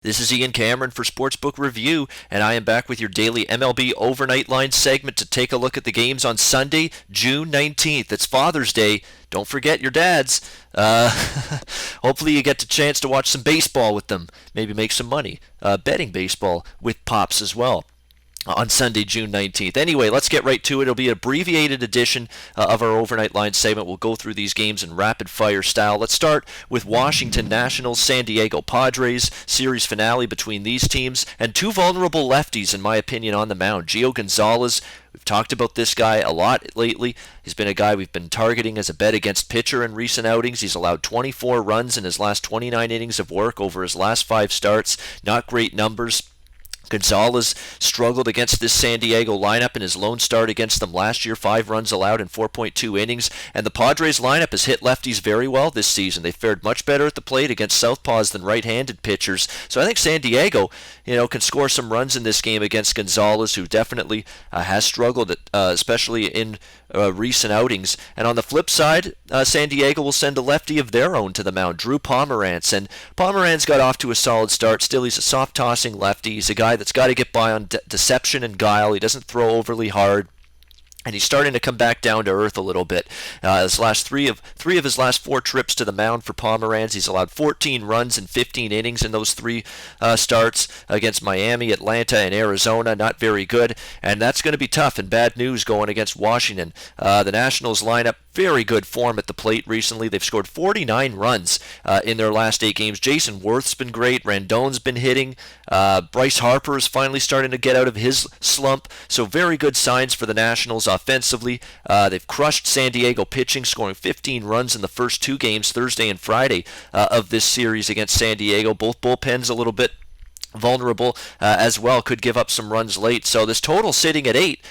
This is Ian Cameron for Sportsbook Review, and I am back with your daily MLB Overnight Line segment to take a look at the games on Sunday, June 19th. It's Father's Day. Don't forget your dads. Hopefully you get the chance to watch some baseball with them. Maybe make some money betting baseball with Pops as well on Sunday, June 19th. Anyway, let's get right to it. It'll be an abbreviated edition of our Overnight Line segment. We'll go through these games in rapid-fire style. Let's start with Washington Nationals, San Diego Padres, series finale between these teams, and two vulnerable lefties, in my opinion, on the mound. Gio Gonzalez, we've talked about this guy a lot lately. He's been a guy we've been targeting as a bet against pitcher in recent outings. He's allowed 24 runs in his last 29 innings of work over his last 5 starts. Not great numbers. Gonzalez struggled against this San Diego lineup in his lone start against them last year, 5 runs allowed in 4.2 innings, and the Padres lineup has hit lefties very well this season. They fared much better at the plate against southpaws than right-handed pitchers, so I think San Diego, can score some runs in this game against Gonzalez, who definitely has struggled, especially in recent outings. And on the flip side, San Diego will send a lefty of their own to the mound, Drew Pomeranz, and Pomeranz got off to a solid start. Still, he's a soft-tossing lefty. He's a guy that's got to get by on deception and guile. He doesn't throw overly hard, and he's starting to come back down to earth a little bit. His last three of his last 4 trips to the mound for Pomeranz, he's allowed 14 runs in 15 innings in those 3 starts against Miami, Atlanta, and Arizona. Not very good, and that's going to be tough and bad news going against Washington. The Nationals lineup, very good form at the plate recently. They've scored 49 runs in their last 8 games. Jason Worth's been great. Rendon's been hitting. Bryce Harper is finally starting to get out of his slump. So very good signs for the Nationals offensively. They've crushed San Diego pitching, scoring 15 runs in the first 2 games, Thursday and Friday, of this series against San Diego. Both bullpens a little bit vulnerable as well. Could give up some runs late. So this total sitting at 8.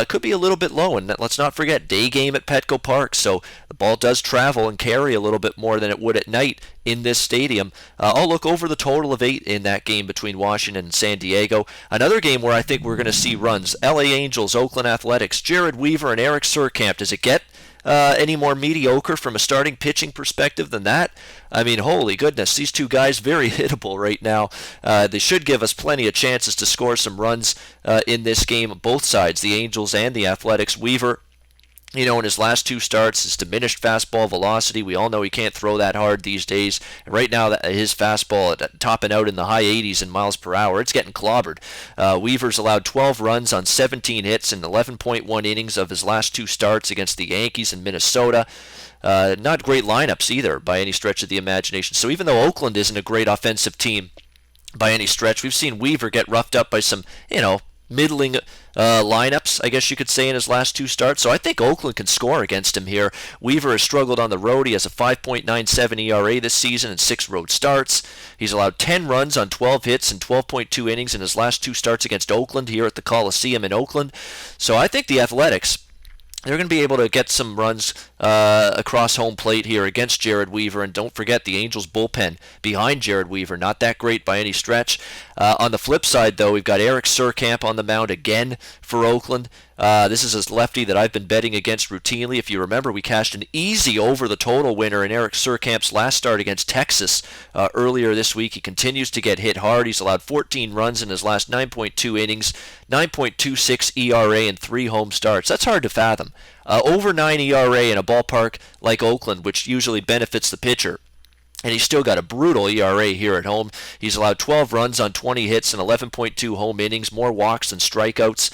Could be a little bit low, and let's not forget, day game at Petco Park, so the ball does travel and carry a little bit more than it would at night in this stadium. I'll look over the total of 8 in that game between Washington and San Diego. Another game where I think we're going to see runs, LA Angels, Oakland Athletics, Jared Weaver and Eric Surkamp. Does it get any more mediocre from a starting pitching perspective than that? I mean, holy goodness, these two guys very hittable right now. They should give us plenty of chances to score some runs in this game, both sides, the Angels and the Athletics. Weaver, in his last 2 starts, his diminished fastball velocity. We all know he can't throw that hard these days. And right now, his fastball topping out in the high 80s in miles per hour. It's getting clobbered. Weaver's allowed 12 runs on 17 hits in 11.1 innings of his last 2 starts against the Yankees and Minnesota. Not great lineups either by any stretch of the imagination. So even though Oakland isn't a great offensive team by any stretch, we've seen Weaver get roughed up by some, middling lineups, I guess you could say, in his last 2 starts. So I think Oakland can score against him here. Weaver has struggled on the road. He has a 5.97 ERA this season and 6 road starts. He's allowed 10 runs on 12 hits and 12.2 innings in his last 2 starts against Oakland here at the Coliseum in Oakland. So I think the Athletics, they're going to be able to get some runs across home plate here against Jared Weaver. And don't forget the Angels bullpen behind Jared Weaver. Not that great by any stretch. On the flip side, though, we've got Eric Surkamp on the mound again for Oakland. This is a lefty that I've been betting against routinely. If you remember, we cashed an easy over the total winner in Eric Surkamp's last start against Texas earlier this week. He continues to get hit hard. He's allowed 14 runs in his last 9.2 innings, 9.26 ERA, and 3 home starts. That's hard to fathom. Over 9 ERA in a ballpark like Oakland, which usually benefits the pitcher. And he's still got a brutal ERA here at home. He's allowed 12 runs on 20 hits and 11.2 home innings, more walks than strikeouts.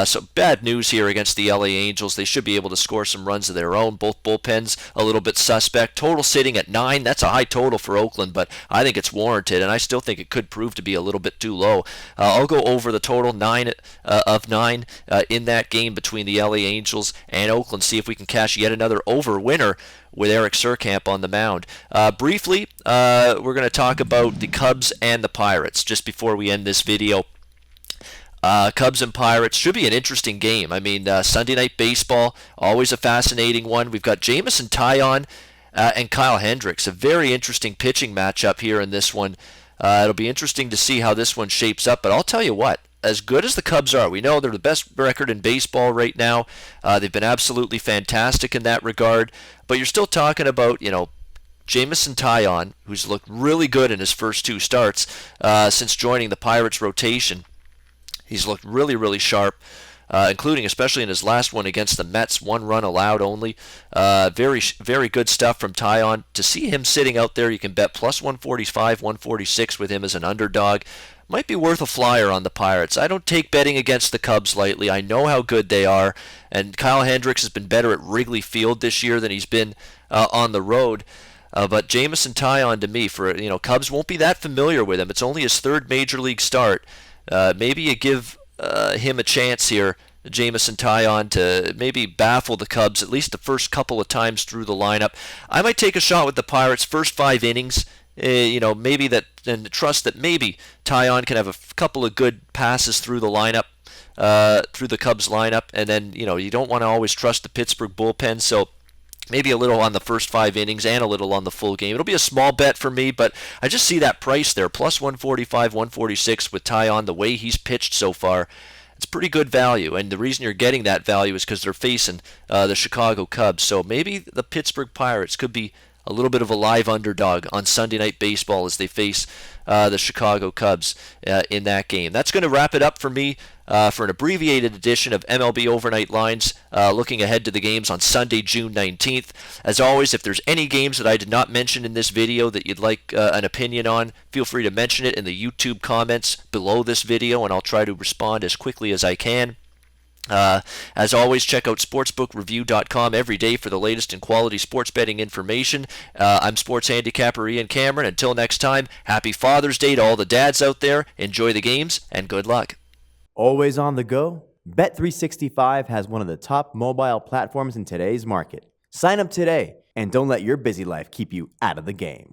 So bad news here against the LA Angels. They should be able to score some runs of their own. Both bullpens a little bit suspect. Total sitting at 9. That's a high total for Oakland, but I think it's warranted, and I still think it could prove to be a little bit too low. I'll go over the total 9 of 9 in that game between the LA Angels and Oakland. See if we can cash yet another over winner with Eric Surkamp on the mound. Briefly, we're going to talk about the Cubs and the Pirates just before we end this video. Cubs and Pirates should be an interesting game. I mean, Sunday Night Baseball, always a fascinating one. We've got Jameson Taillon and Kyle Hendricks, a very interesting pitching matchup here in this one. It'll be interesting to see how this one shapes up, but I'll tell you what, as good as the Cubs are, we know they're the best record in baseball right now. They've been absolutely fantastic in that regard, but you're still talking about, Jameson Taillon, who's looked really good in his first two starts since joining the Pirates rotation. He's looked really, really sharp, including especially in his last one against the Mets, 1 run allowed only. Very, very good stuff from Taillon. To see him sitting out there, you can bet plus 145, 146 with him as an underdog. Might be worth a flyer on the Pirates. I don't take betting against the Cubs lightly. I know how good they are, and Kyle Hendricks has been better at Wrigley Field this year than he's been on the road. But Jameson Taillon, to me, Cubs won't be that familiar with him. It's only his third major league start. Maybe you give him a chance here, Jameson Taillon, to maybe baffle the Cubs at least the first couple of times through the lineup. I might take a shot with the Pirates' first 5 innings. Maybe that, and trust that maybe Taillon can have a couple of good passes through the lineup, through the Cubs lineup, and then you don't want to always trust the Pittsburgh bullpen, so maybe a little on the first 5 innings and a little on the full game. It'll be a small bet for me, but I just see that price there, plus 145, 146 with Taillon, the way he's pitched so far. It's pretty good value, and the reason you're getting that value is because they're facing the Chicago Cubs. So maybe the Pittsburgh Pirates could be a little bit of a live underdog on Sunday Night Baseball as they face the Chicago Cubs in that game. That's going to wrap it up for me for an abbreviated edition of MLB Overnight Lines, looking ahead to the games on Sunday, June 19th. As always, if there's any games that I did not mention in this video that you'd like an opinion on, feel free to mention it in the YouTube comments below this video, and I'll try to respond as quickly as I can. As always, check out sportsbookreview.com every day for the latest in quality sports betting information. I'm sports handicapper Ian Cameron. Until next time, happy Father's Day to all the dads out there. Enjoy the games, and good luck. Always on the go? Bet365 has one of the top mobile platforms in today's market. Sign up today and don't let your busy life keep you out of the game.